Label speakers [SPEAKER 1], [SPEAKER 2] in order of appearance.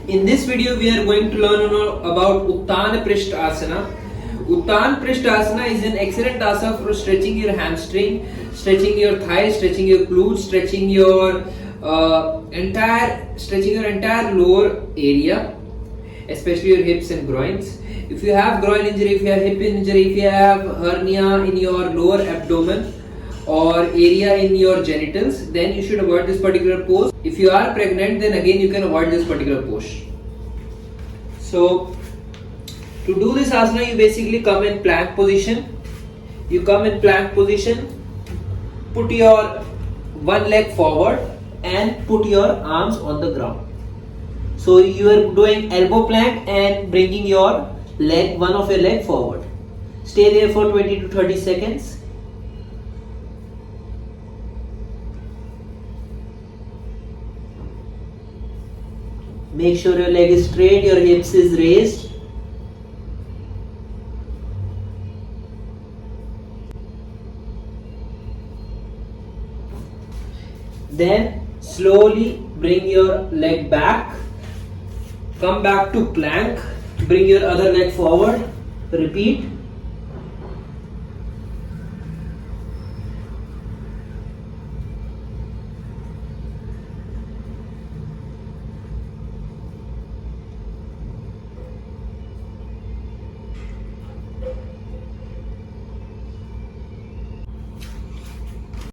[SPEAKER 1] In this video, we are going to learn about Utana Prisht asana. Utana Prisht asana is an excellent asana for stretching your hamstring, stretching your thighs, stretching your glutes, stretching your entire lower area, especially your hips and groins. If you have groin injury, if you have hip injury, if you have hernia in your lower abdomen or area in your genitals, then you should avoid this particular pose. If you are pregnant, then again you can avoid this particular pose. So to do this asana, you basically come in plank position. You come in plank position, put your one leg forward and put your arms on the ground. So you are doing elbow plank and bringing your leg, one of your leg forward. Stay there for 20 to 30 seconds. Make sure your leg is straight, your hips is raised. Then slowly bring your leg back. Come back to plank. Bring your other leg forward. Repeat.